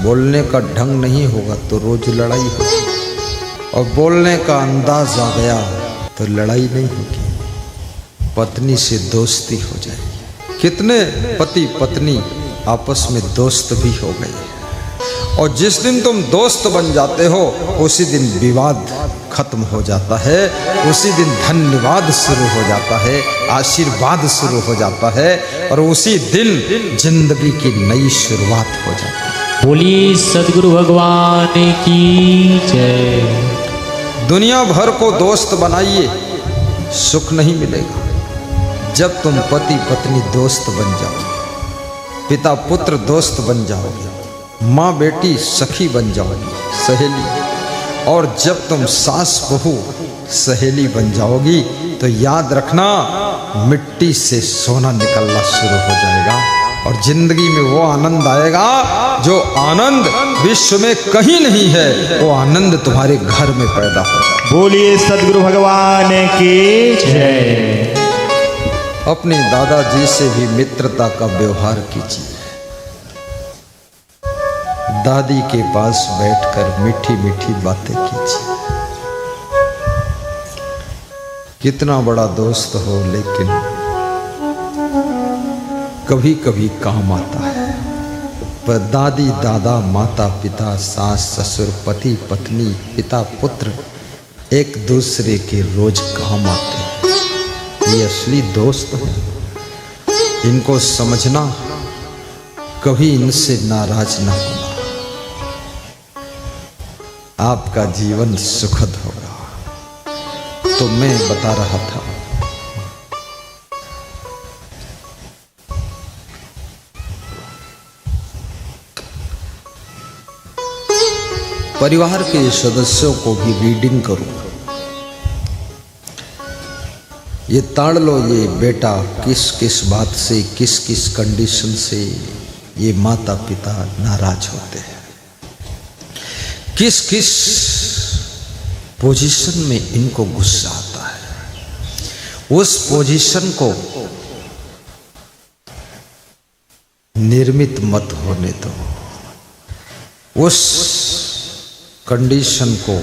बोलने का ढंग नहीं होगा तो रोज लड़ाई होगी, और बोलने का अंदाज आ गया तो लड़ाई नहीं होगी, पत्नी से दोस्ती हो जाएगी। कितने पति पत्नी आपस में दोस्त भी हो गए, और जिस दिन तुम दोस्त बन जाते हो उसी दिन विवाद खत्म हो जाता है, उसी दिन धन्यवाद शुरू हो जाता है, आशीर्वाद शुरू हो जाता है, और उसी दिन जिंदगी की नई शुरुआत हो जाती है। बोलिए सदगुरु भगवान की जय। दुनिया भर को दोस्त बनाइए, सुख नहीं मिलेगा। जब तुम पति पत्नी दोस्त बन जाओगे, पिता पुत्र दोस्त बन जाओगे, माँ बेटी सखी बन जाओगी, सहेली, और जब तुम सास बहू सहेली बन जाओगी तो याद रखना मिट्टी से सोना निकलना शुरू हो जाएगा, और जिंदगी में वो आनंद आएगा जो आनंद विश्व में कहीं नहीं है, वो आनंद तुम्हारे घर में पैदा हो जाएगा। बोलिए सदगुरु भगवान की जय। अपने दादाजी से भी मित्रता का व्यवहार कीजिए, दादी के पास बैठकर मीठी मीठी बातें कीजिए। कितना बड़ा दोस्त हो लेकिन कभी कभी काम आता है, पर दादी दादा माता पिता सास ससुर पति पत्नी पिता पुत्र एक दूसरे के रोज काम आते हैं। ये असली दोस्त हैं, इनको समझना, कभी इनसे नाराज ना होना, आपका जीवन सुखद होगा। तो मैं बता रहा था, परिवार के सदस्यों को भी रीडिंग करूं। ये ताड़ लो, ये बेटा किस किस बात से, किस किस कंडीशन से ये माता पिता नाराज होते हैं, किस किस पोजीशन में इनको गुस्सा आता है। उस पोजीशन को निर्मित मत होने दो, उस कंडीशन को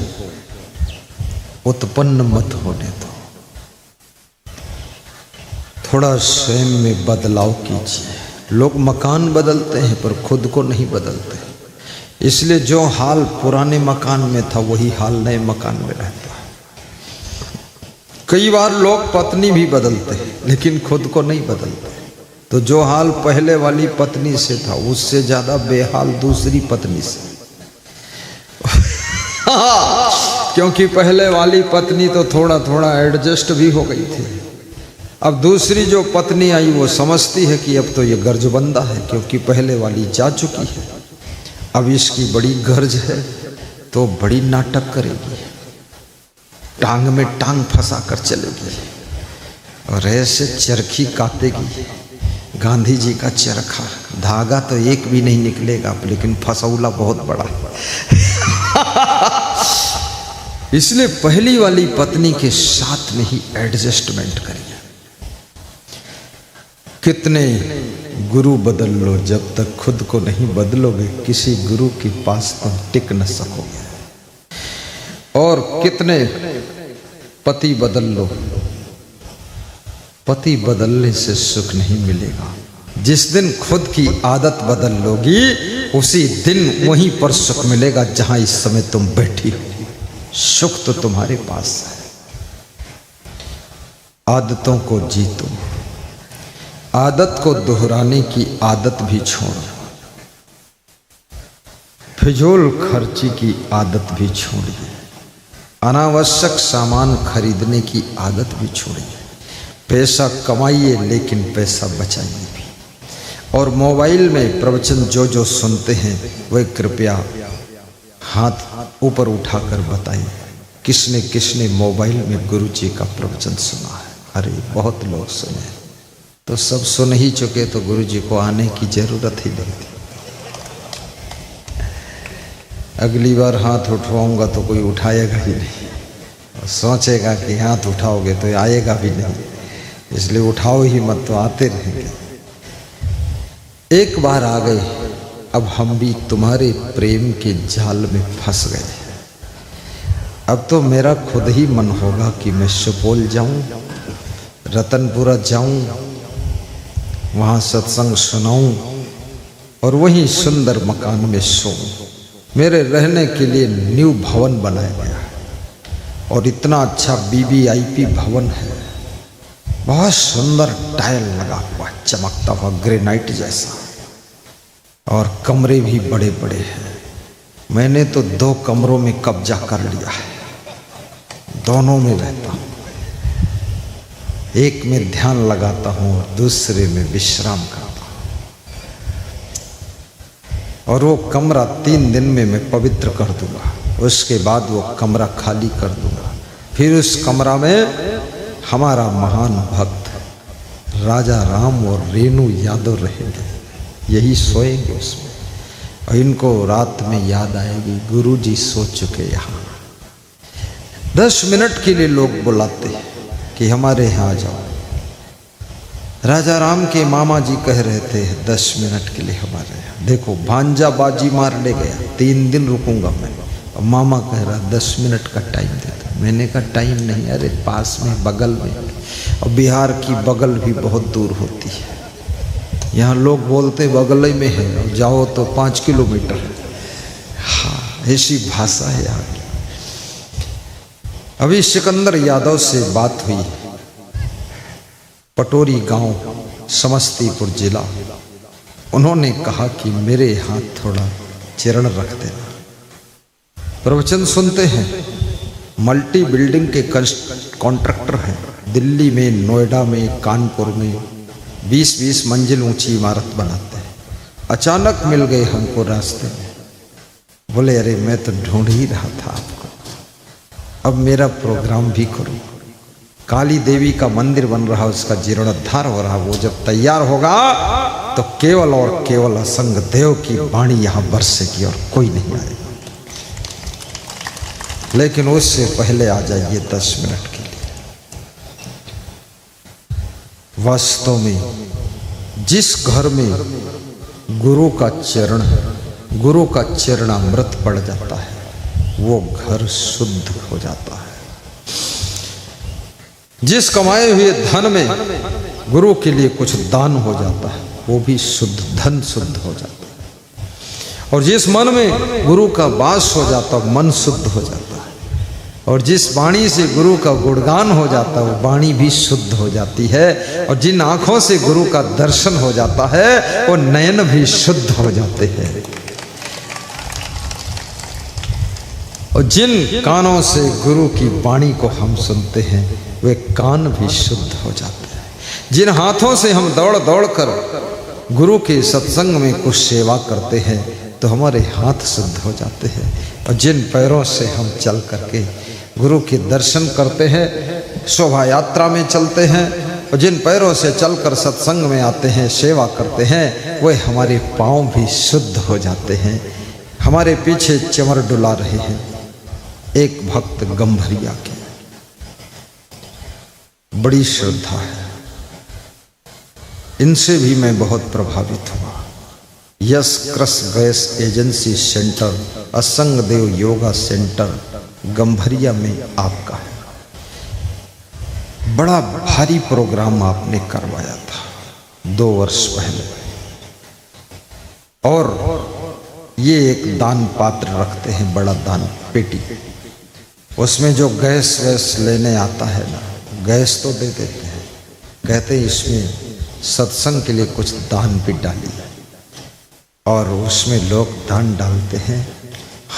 उत्पन्न मत होने दो। थोड़ा स्वयं में बदलाव कीजिए। लोग मकान बदलते हैं पर खुद को नहीं बदलते, इसलिए जो हाल पुराने मकान में था वही हाल नए मकान में रहता है। कई बार लोग पत्नी भी बदलते हैं लेकिन खुद को नहीं बदलते, तो जो हाल पहले वाली पत्नी से था उससे ज्यादा बेहाल दूसरी पत्नी से क्योंकि पहले वाली पत्नी तो थोड़ा थोड़ा एडजस्ट भी हो गई थी। अब दूसरी जो पत्नी आई वो समझती है कि अब तो ये गर्जबंदा है, क्योंकि पहले वाली जा चुकी है, अब इसकी बड़ी गर्ज है तो बड़ी नाटक करेगी, टांग में टांग फंसा कर चलेगी और ऐसे चरखी काटेगी। गांधी जी का चरखा, धागा तो एक भी नहीं निकलेगा लेकिन फसौला बहुत बड़ा इसलिए पहली वाली पत्नी के साथ में ही एडजस्टमेंट करिए। कितने गुरु बदल लो, जब तक खुद को नहीं बदलोगे किसी गुरु के पास तुम टिक न सकोगे। और कितने पति बदल लो, पति बदलने से सुख नहीं मिलेगा। जिस दिन खुद की आदत बदल लोगी उसी दिन वहीं पर सुख मिलेगा जहां इस समय तुम बैठी हो। सुख तो तुम्हारे पास है। आदतों को जीतो, आदत को दोहराने की आदत भी छोड़ो, फिजूल खर्ची की आदत भी छोड़िए, अनावश्यक सामान खरीदने की आदत भी छोड़िए। पैसा कमाइए लेकिन पैसा बचाइए भी। और मोबाइल में प्रवचन जो जो सुनते हैं वह कृपया हाथ ऊपर उठाकर बताइए, किसने किसने मोबाइल में गुरु जी का प्रवचन सुना है। अरे बहुत लोग सुने, तो सब सुन ही चुके तो गुरु जी को आने की जरूरत ही नहीं थी। अगली बार हाथ उठवाऊंगा तो कोई उठाएगा ही नहीं, और सोचेगा कि हाथ उठाओगे तो आएगा भी नहीं, इसलिए उठाओ ही मत, तो आते रहेंगे। एक बार आ गए अब हम भी तुम्हारे प्रेम के जाल में फंस गए। अब तो मेरा खुद ही मन होगा कि मैं सुपौल जाऊं, रतनपुरा जाऊं, वहां सत्संग सुनाऊं और वहीं सुंदर मकान में सोऊं। मेरे रहने के लिए न्यू भवन बनाया गया और इतना अच्छा वीवीआईपी भवन है, बहुत सुंदर टाइल लगा हुआ, चमकता हुआ ग्रेनाइट जैसा, और कमरे भी बड़े बड़े हैं। मैंने तो 2 कमरों में कब्जा कर लिया है, दोनों में रहता हूँ। एक में ध्यान लगाता हूँ और दूसरे में विश्राम करता हूँ। और वो कमरा 3 दिन में मैं पवित्र कर दूंगा, उसके बाद वो कमरा खाली कर दूंगा। फिर उस कमरा में हमारा महान भक्त राजा राम और रेणु यादव रहेंगे, यही सोएंगे उसमें। और इनको रात में याद आएगी, गुरुजी सो चुके यहाँ। 10 मिनट के लिए लोग बुलाते हैं कि हमारे यहाँ आ जाओ। राजा राम के मामा जी कह रहे थे 10 मिनट के लिए हमारे यहाँ। देखो भांजा बाजी मार ले गया, 3 दिन रुकूंगा मैं, और मामा कह रहा 10 मिनट का टाइम दे दो। मैंने कहा टाइम नहीं, अरे पास में बगल में, और बिहार की बगल भी बहुत दूर होती है। यहाँ लोग बोलते बगल ही में है, और जाओ तो 5 किलोमीटर है। हाँ, ऐसी भाषा है यहाँ की। अभी सिकंदर यादव से बात हुई, पटोरी गांव, समस्तीपुर जिला। उन्होंने कहा कि मेरे यहाँ थोड़ा चरण रख देना। प्रवचन सुनते हैं, मल्टी बिल्डिंग के कॉन्ट्रैक्टर हैं, दिल्ली में, नोएडा में, कानपुर में 20-20 मंजिल ऊंची इमारत बनाते हैं। अचानक मिल गए हमको रास्ते में, बोले अरे मैं तो ढूंढ ही रहा था आपको, अब मेरा प्रोग्राम भी करो। काली देवी का मंदिर बन रहा, उसका जीर्णोद्धार हो रहा, वो जब तैयार होगा तो केवल और केवल असंग देव की वाणी यहां बरसेगी और कोई नहीं आएगा। लेकिन उससे पहले आ जाइए 10 मिनट के लिए। वास्तव में जिस घर में गुरु का चरण, गुरु का चरणामृत पड़ जाता है, वो घर शुद्ध हो जाता है। जिस कमाए हुए धन में गुरु के लिए कुछ दान हो जाता है, वो भी शुद्ध धन शुद्ध हो जाता है। और जिस मन में गुरु का वास हो जाता है, मन शुद्ध हो जाता है। और जिस वाणी से गुरु का गुणगान हो जाता है, वो वाणी भी शुद्ध हो जाती है। और जिन आंखों से गुरु का दर्शन हो जाता है, वो नयन भी शुद्ध हो जाते हैं। और जिन कानों से गुरु की वाणी को हम सुनते हैं, वे कान भी शुद्ध हो जाते हैं। जिन हाथों से हम दौड़ दौड़ कर गुरु के सत्संग में कुछ सेवा करते हैं, तो हमारे हाथ शुद्ध हो जाते हैं। और जिन पैरों से हम चल करके गुरु के दर्शन करते हैं, शोभा यात्रा में चलते हैं, और जिन पैरों से चलकर सत्संग में आते हैं, सेवा करते हैं, वे हमारे पाँव भी शुद्ध हो जाते हैं। हमारे पीछे चमर डुला रहे हैं एक भक्त गंभरिया के, बड़ी श्रद्धा है, इनसे भी मैं बहुत प्रभावित हुआ। Yes cross gas agency centre, असंग देव योगा सेंटर गंभरिया में आपका है। बड़ा भारी प्रोग्राम आपने करवाया था 2 वर्ष पहले, और ये एक दान पात्र रखते हैं, बड़ा दान पेटी। उसमें जो गैस वैस लेने आता है ना, गैस तो दे देते हैं, कहते हैं इसमें सत्संग के लिए कुछ दान भी डालिए। और उसमें लोग दान डालते हैं,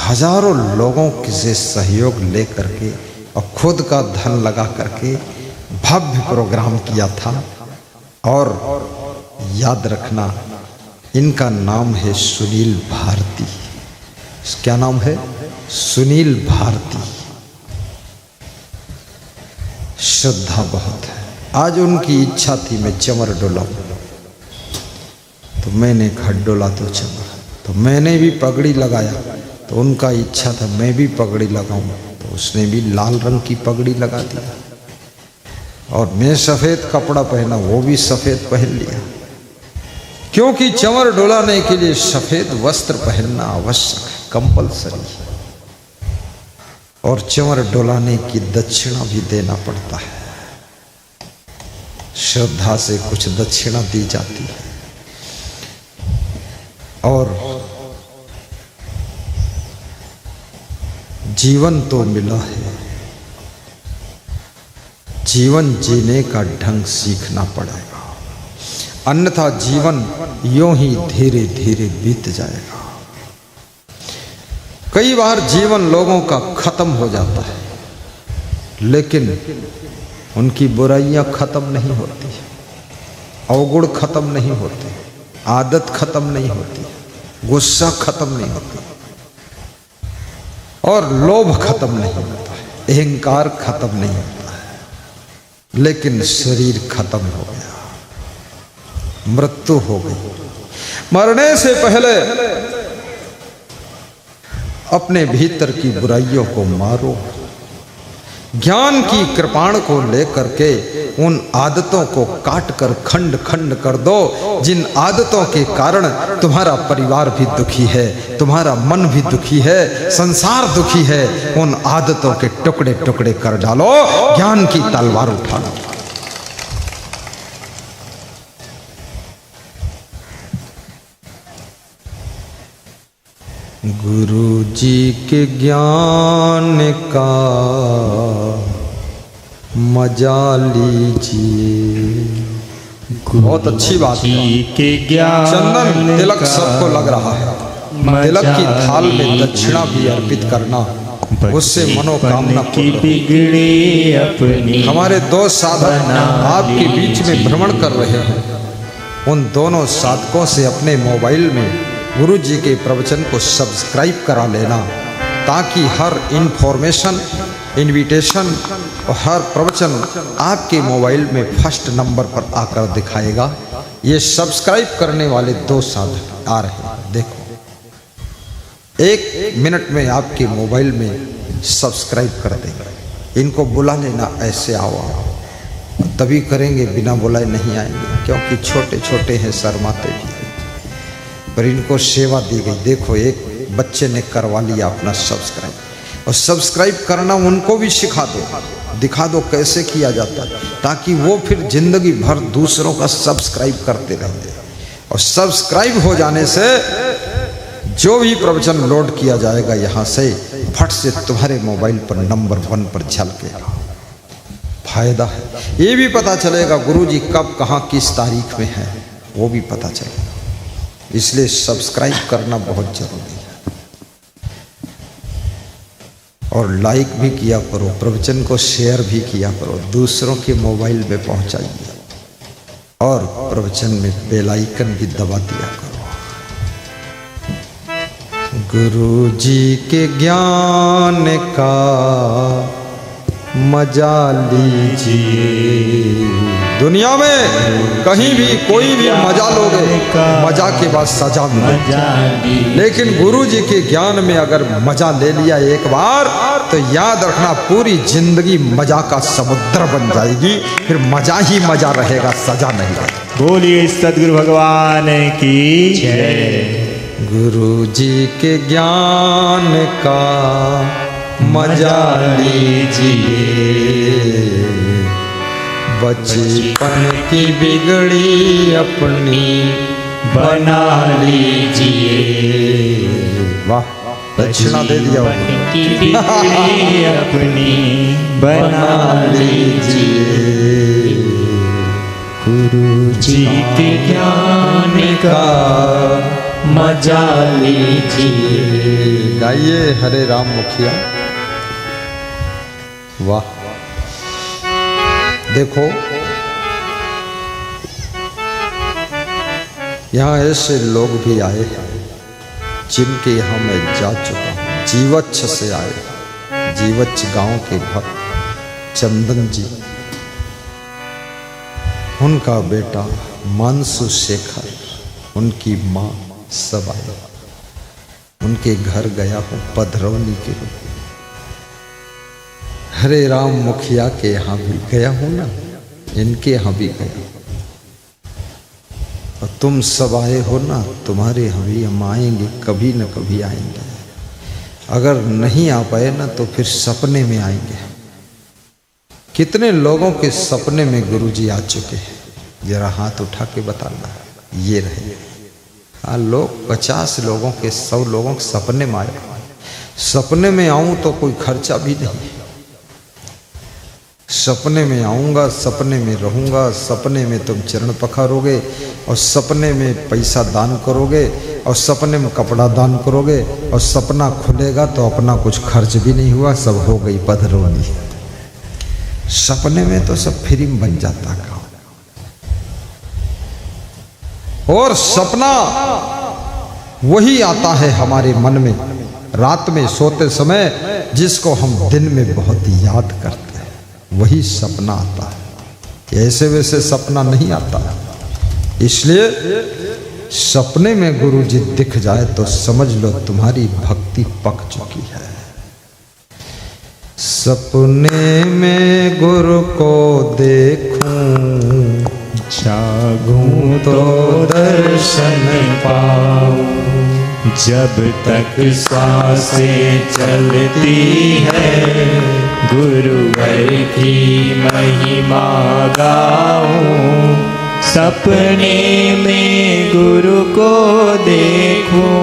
हजारों लोगों से सहयोग ले करके और खुद का धन लगा करके भव्य प्रोग्राम किया था। और याद रखना, इनका नाम है सुनील भारती। क्या नाम है? सुनील भारती। श्रद्धा बहुत है। आज उनकी इच्छा थी मैं चमर डोलाऊं, तो मैंने घट डोला तो चमर, तो मैंने भी पगड़ी लगाया, तो उनका इच्छा था मैं भी पगड़ी लगाऊं, तो उसने भी लाल रंग की पगड़ी लगा दिया। और मैं सफ़ेद कपड़ा पहना, वो भी सफ़ेद पहन लिया। क्योंकि चंवर डोलाने के लिए सफेद वस्त्र पहनना आवश्यक है, कंपलसरी है। और चंवर डोलाने की दक्षिणा भी देना पड़ता है। श्रद्धा से कुछ दक्षिणा दी जाती है। और जीवन तो मिला है, जीवन जीने का ढंग सीखना पड़ेगा, अन्यथा जीवन यूं ही धीरे धीरे बीत जाएगा। कई बार जीवन लोगों का खत्म हो जाता है, लेकिन उनकी बुराइयां खत्म नहीं होती, अवगुण खत्म नहीं होते, आदत खत्म नहीं होती, गुस्सा खत्म नहीं होता, और लोभ खत्म नहीं होता है, अहंकार खत्म नहीं होता है, लेकिन शरीर खत्म हो गया, मृत्यु हो गई। मरने से पहले अपने भीतर की बुराइयों को मारो, ज्ञान की कृपाण को लेकर के उन आदतों को काट कर खंड खंड कर दो, जिन आदतों के कारण तुम्हारा परिवार भी दुखी है, तुम्हारा मन भी दुखी है, संसार दुखी है। उन आदतों के टुकड़े टुकड़े कर डालो, ज्ञान की तलवार उठा लो। गुरु जी के ज्ञान का मजा लीजिए। बहुत अच्छी बात है। के ज्ञान चंदन तिलक सबको लग रहा है, तिलक की थाल में दक्षिणा भी अर्पित करना, उससे मनोकामना बिगड़ी अपनी। हमारे दो साधक आपके बीच में भ्रमण कर रहे हैं, उन दोनों साधकों से अपने मोबाइल में गुरु जी के प्रवचन को सब्सक्राइब करा लेना, ताकि हर इन्फॉर्मेशन, इनविटेशन और हर प्रवचन आपके मोबाइल में फर्स्ट नंबर पर आकर दिखाएगा। ये सब्सक्राइब करने वाले दो साधक आ रहे हैं, देखो 1 मिनट में आपके मोबाइल में सब्सक्राइब कर देंगे। इनको बुला लेना, ऐसे आओ, तभी करेंगे, बिना बुलाए नहीं आएंगे, क्योंकि छोटे छोटे हैं, शर्माते भी हैं, पर इनको सेवा दी गई। देखो एक बच्चे ने करवा लिया अपना सब्सक्राइब, और सब्सक्राइब करना उनको भी सिखा दो, दिखा दो कैसे किया जाता है, ताकि वो फिर जिंदगी भर दूसरों का सब्सक्राइब करते रहेंगे। और सब्सक्राइब हो जाने से जो भी प्रवचन लोड किया जाएगा यहाँ से, फट से तुम्हारे मोबाइल पर नंबर 1 पर झलकेगा। फायदा है, ये भी पता चलेगा गुरु जी कब कहाँ किस तारीख में है, वो भी पता चलेगा। इसलिए सब्सक्राइब करना बहुत जरूरी है, और लाइक भी किया करो, प्रवचन को शेयर भी किया करो, दूसरों के मोबाइल में पहुंचाइए, और प्रवचन में बेल आइकन भी दबा दिया करो। गुरु जी के ज्ञान का मजा लीजिए। दुनिया में कहीं भी कोई भी मजा लोगे, मजा के बाद सजा मिलेगी, लेकिन गुरु जी के ज्ञान में अगर मजा ले लिया एक बार, तो याद रखना पूरी जिंदगी मजा का समुद्र बन जाएगी, फिर मजा ही मजा रहेगा, सजा नहीं रहेगी। बोलिए सद्गुरु भगवान की जय। गुरु जी के ज्ञान का मजा लीजिए, बचपन की बिगड़ी अपनी बना लीजिए। वाह, दक्षिणा दे दिया, की बिगड़ी अपनी बना लीजिए। गुरु जी के ज्ञान का मजा लीजिए। गाइए हरे राम मुखिया। वाह, देखो यहाँ ऐसे लोग भी आए हैं जिनके यहाँ मैं जा चुका हूँ। जीवच्छ से आए, जीवच्छ गांव के भक्त चंदन जी, उनका बेटा मानसु शेखर, उनकी माँ सब आए। उनके घर गया हूँ पधरौनी के रूप में। हरे राम मुखिया के यहाँ भी गया हूँ ना, इनके यहाँ भी गया। और तुम सब आए हो ना, तुम्हारे हवी हम आएंगे, कभी न कभी आएंगे। अगर नहीं आ पाए ना तो फिर सपने में आएंगे। कितने लोगों के सपने में गुरुजी आ चुके हैं, जरा हाथ उठा के बताना। ये रहे, हाँ लोग 50 लोगों के 100 लोगों के सपने में आए। सपने में आऊं तो कोई खर्चा भी नहीं, सपने में आऊंगा, सपने में रहूंगा, सपने में तुम चरण पखारोगे और सपने में पैसा दान करोगे और सपने में कपड़ा दान करोगे और सपना खुलेगा तो अपना कुछ खर्च भी नहीं हुआ, सब हो गई पधरौनी। सपने में तो सब फ्री में बन जाता काम। और सपना वही आता है हमारे मन में रात में सोते समय, जिसको हम दिन में बहुत याद करते हैं, वही सपना आता है। ऐसे वैसे सपना नहीं आता। इसलिए सपने में गुरु जी दिख जाए तो समझ लो तुम्हारी भक्ति पक चुकी है। सपने में गुरु को देखूं, जागूं तो दर्शन पाऊं। जब तक सांसें चलती है, गुरुवर की महिमा गाऊं। सपने में गुरु को देखूं,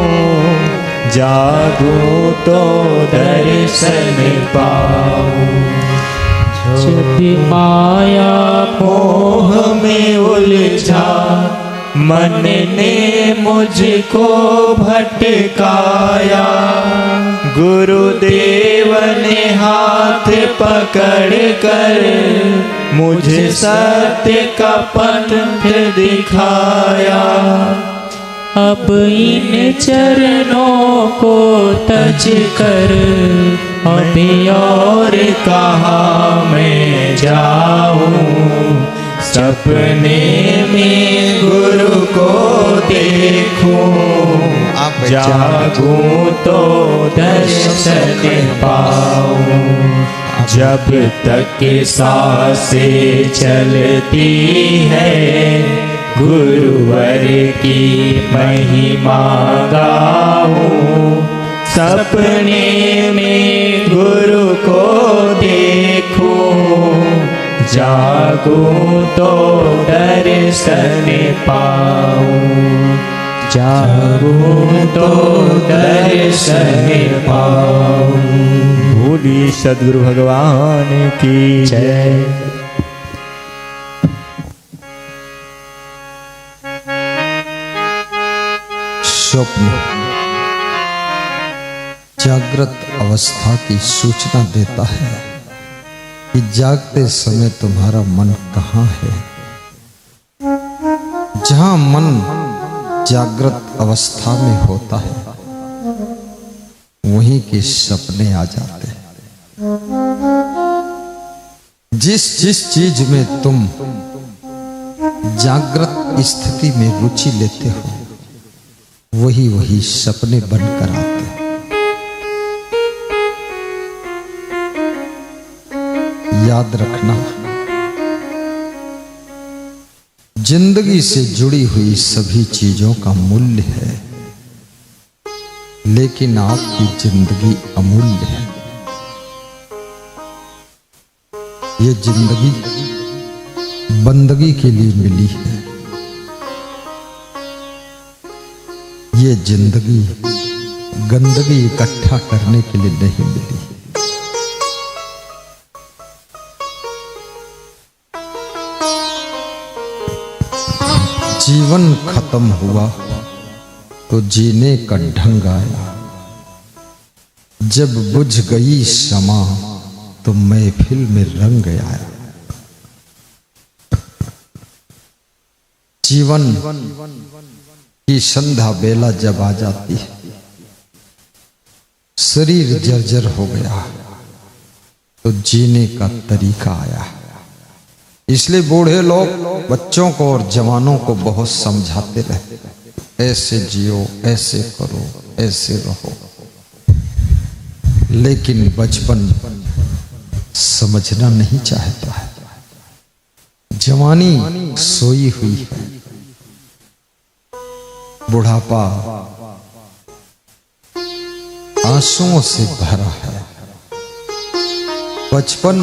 जागूं तो दर्शन पाऊं। जब माया मोह में उलझा मन ने मुझको भटकाया, गुरुदेव ने हाथ पकड़ कर मुझे सत्य का पथ दिखाया। अब इन चरणों को तज कर अभी और कहाँ मैं जाऊं। सपने में गुरु को देखूं, जागूं तो दर्शन पाऊं। जब तक सांसें चलती है, गुरुवर की महिमा गाऊं। सपने में गुरु को देखूं, जागूं तो दर्शन पाऊं। जागूं तो दर्शन पाऊं। बोलिए सद्गुरु भगवान की जय। स्वप्न जागृत अवस्था की सूचना देता है कि जागते समय तुम्हारा मन कहाँ है। जहां मन जागृत अवस्था में होता है, वहीं के सपने आ जाते हैं। जिस चीज में तुम जागृत स्थिति में रुचि लेते हो, वही सपने बनकर आते हैं। याद रखना, जिंदगी से जुड़ी हुई सभी चीजों का मूल्य है, लेकिन आपकी जिंदगी अमूल्य है। ये जिंदगी बंदगी के लिए मिली है। ये जिंदगी गंदगी इकट्ठा करने के लिए नहीं मिली। जीवन खत्म हुआ तो जीने का ढंग आया। जब बुझ गई शमा तो महफिल में रंग आया। जीवन की संध्या बेला जब आ जाती है, शरीर जर्जर हो गया तो जीने का तरीका आया। इसलिए बूढ़े लोग बच्चों को और जवानों को बहुत समझाते रहते, ऐसे जियो, ऐसे करो, ऐसे रहो। लेकिन बचपन समझना नहीं चाहता है। जवानी सोई हुई है, बुढ़ापा आंसुओं से भरा है, बचपन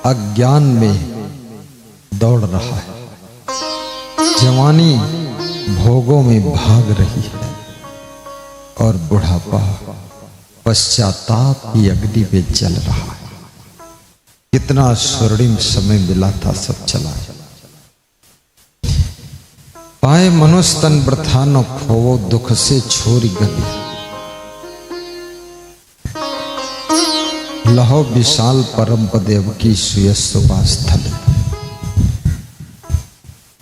अज्ञान में दौड़ रहा है, जवानी भोगों में भाग रही है और बुढ़ापा पश्चाताप की अग्नि में जल रहा है। कितना स्वर्णिम समय मिला था, सब चला पाए मनुष्य तन वृथा न खोवो, दुख से छोरी गली लहो विशाल परम पदेव की सुयस्वास्थल।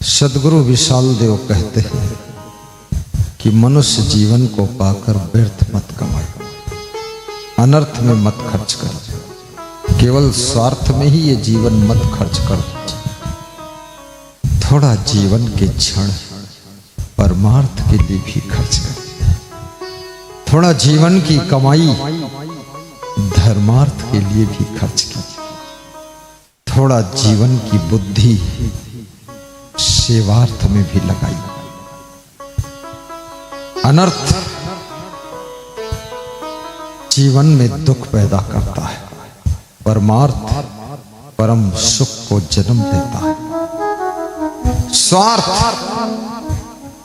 सदगुरु विशाल देव कहते हैं कि मनुष्य जीवन को पाकर व्यर्थ मत कमाए, अनर्थ में मत खर्च कर, केवल स्वार्थ में ही ये जीवन मत खर्च कर। थोड़ा जीवन के क्षण परमार्थ के लिए भी खर्च कर, थोड़ा जीवन की कमाई धर्मार्थ के लिए भी खर्च की, थोड़ा जीवन की बुद्धि सेवार्थ में भी लगाई। अनर्थ जीवन में दुख पैदा करता है, परमार्थ परम सुख को जन्म देता है। स्वार्थ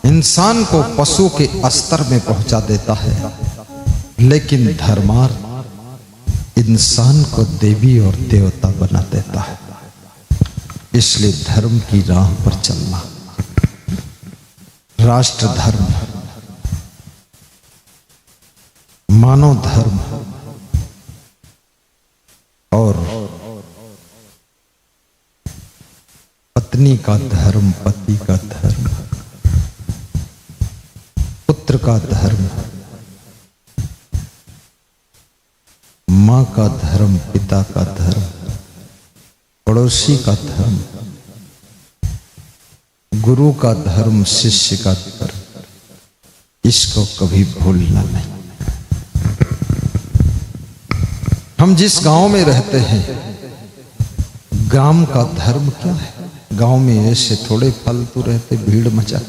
इंसान को पशु के स्तर में पहुंचा देता है, लेकिन धर्मार्थ इंसान को देवी और देवता बना देता है। इसलिए धर्म की राह पर चलना, राष्ट्र धर्म, मानव धर्म और पत्नी का धर्म, पति का धर्म, पुत्र का धर्म, मां का धर्म, पिता का धर्म, पड़ोसी का धर्म, गुरु का धर्म, शिष्य का धर्म, इसको कभी भूलना नहीं। हम जिस गांव में रहते हैं, ग्राम का धर्म क्या है? गांव में ऐसे थोड़े फालतू रहते, भीड़ मचा,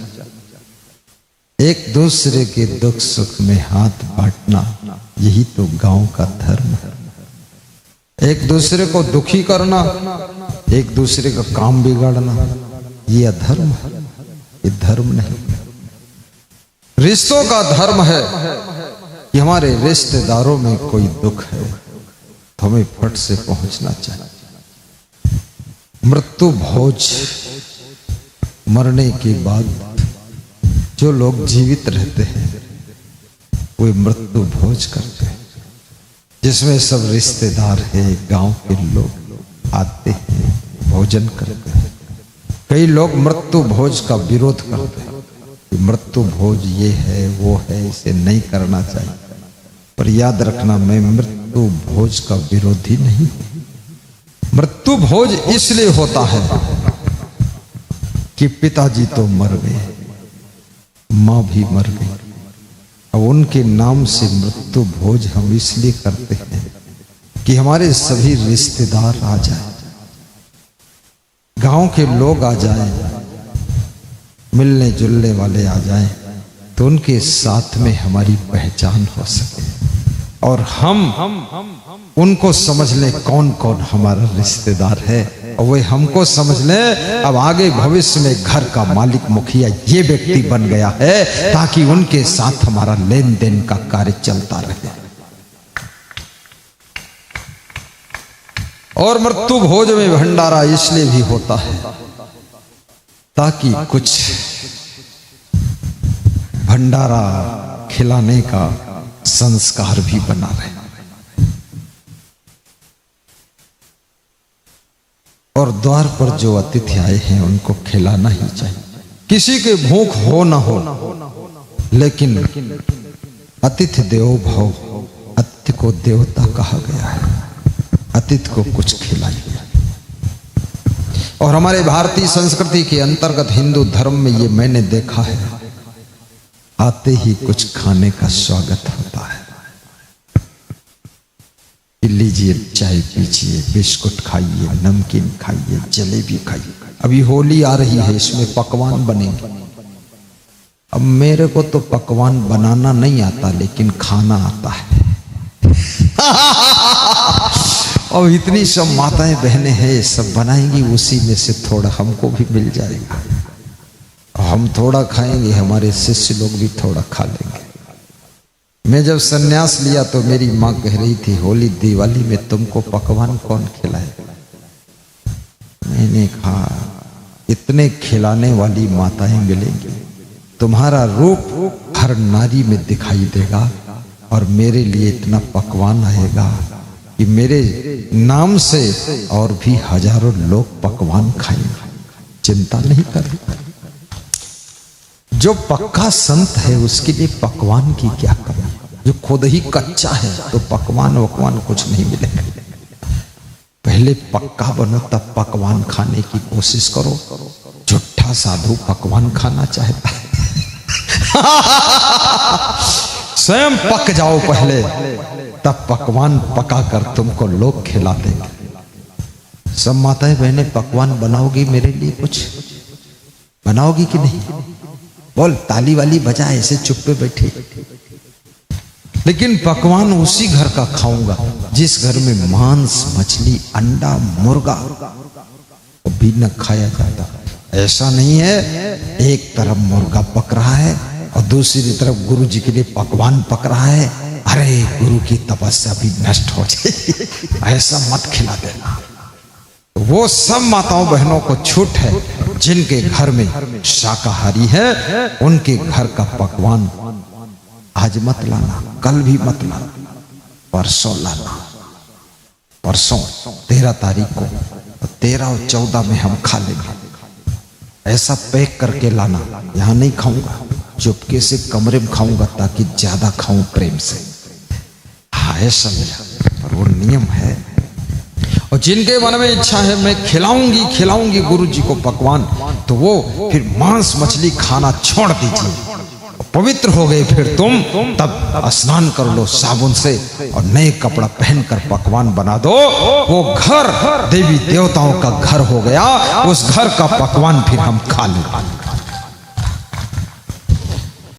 एक दूसरे के दुख सुख में हाथ बांटना, यही तो गांव का धर्म है। एक दूसरे को दुखी करना, एक दूसरे का काम बिगाड़ना, ये अधर्म है, ये धर्म नहीं। रिश्तों का धर्म है कि हमारे रिश्तेदारों में कोई दुख है तो हमें फट से पहुंचना चाहिए। मृत्यु भोज, मरने के बाद जो लोग जीवित रहते हैं वे मृत्यु भोज करते हैं, जिसमें सब रिश्तेदार हैं, गांव के लोग आते हैं, भोजन करते हैं। कई लोग मृत्यु भोज का विरोध करते हैं कि मृत्यु भोज ये है वो है, इसे नहीं करना चाहिए। पर याद रखना, मैं मृत्यु भोज का विरोधी नहीं। मृत्यु भोज इसलिए होता है कि पिताजी तो मर गए, मां भी मर गई, अब उनके नाम से मृत्यु भोज हम इसलिए करते हैं कि हमारे सभी रिश्तेदार आ जाए, गांव के लोग आ जाएं, मिलने जुलने वाले आ जाएं, तो उनके साथ में हमारी पहचान हो सके और हम उनको समझ लें कौन कौन हमारा रिश्तेदार है, और वे हमको समझ लें अब आगे भविष्य में घर का मालिक मुखिया ये व्यक्ति बन गया है, ताकि उनके साथ हमारा लेन देन का कार्य चलता रहे। और मृत्यु भोज में भंडारा इसलिए भी होता है ताकि कुछ भंडारा खिलाने का संस्कार भी बना रहे। और द्वार पर जो अतिथि आए हैं उनको खिलाना ही चाहिए, किसी के भूख हो ना हो, लेकिन अतिथि देवो भव, अतिथि को देवता कहा गया है, अतिथि को कुछ खिलाइए। और हमारे भारतीय संस्कृति के अंतर्गत हिंदू धर्म में ये मैंने देखा है, आते ही कुछ खाने का स्वागत होता है। लीजिए, चाय पीजिए, बिस्कुट खाइए, नमकीन खाइए, जलेबी खाइए। अभी होली आ रही है, इसमें पकवान बनेंगे, अब मेरे को तो पकवान बनाना नहीं आता, लेकिन खाना आता है। और इतनी सब माताएं बहनें हैं, सब बनाएंगी, उसी में से थोड़ा हमको भी मिल जाएगा। हम थोड़ा खाएंगे, हमारे शिष्य लोग भी थोड़ा खा लेंगे। मैं जब सन्यास लिया तो मेरी माँ कह रही थी, होली दिवाली में तुमको पकवान कौन खिलाएगा? मैंने कहा, इतने खिलाने वाली माताएं मिलेंगी, तुम्हारा रूप हर नारी में दिखाई देगा, और मेरे लिए इतना पकवान आएगा कि मेरे नाम से और भी हजारों लोग पकवान खाएंगे। चिंता नहीं कर। जो पक्का संत है उसके लिए पकवान की क्या कमी? जो खुद ही कच्चा है तो पकवान वकवान कुछ नहीं मिलेगा। पहले पक्का बनो, तब पकवान खाने की कोशिश करो। झूठा साधु पकवान खाना चाहता है। स्वयं पक जाओ पहले, तब पकवान पका कर तुमको लोग खिला देंगे। सब माताएं बहनें पकवान बनाओगी मेरे लिए? कुछ बनाओगी कि नहीं? बोल, ताली वाली बजा, ऐसे चुप पे बैठे। लेकिन पकवान उसी घर का खाऊंगा जिस घर में मांस, मछली, अंडा, मुर्गा भी न खाया जाता। ऐसा नहीं है एक तरफ मुर्गा पक रहा है और दूसरी तरफ गुरु जी के लिए पकवान पक रहा है। अरे गुरु की तपस्या भी नष्ट हो जाएगी, ऐसा मत खिला देना। वो सब माताओं बहनों को छूट है जिनके घर में शाकाहारी है, उनके घर का पकवान आज मत लाना, कल भी मत लाना, परसों लाना। परसों 13 तारीख को, 13 और 14 में हम खा लेंगे। ऐसा पैक करके लाना। यहां नहीं खाऊंगा, चुपके से कमरे में खाऊंगा ताकि ज्यादा खाऊं प्रेम से। हाँ, ऐसा मेरा पर वो नियम है। और जिनके मन में इच्छा है मैं खिलाऊंगी गुरु जी को पकवान, तो वो फिर मांस मछली खाना छोड़ दीजिए। पवित्र हो गए फिर तुम, तब स्नान कर लो साबुन से और नए कपड़ा पहनकर पकवान बना दो। वो घर देवी देवताओं का घर हो गया, उस घर का पकवान फिर हम खा लेंगे।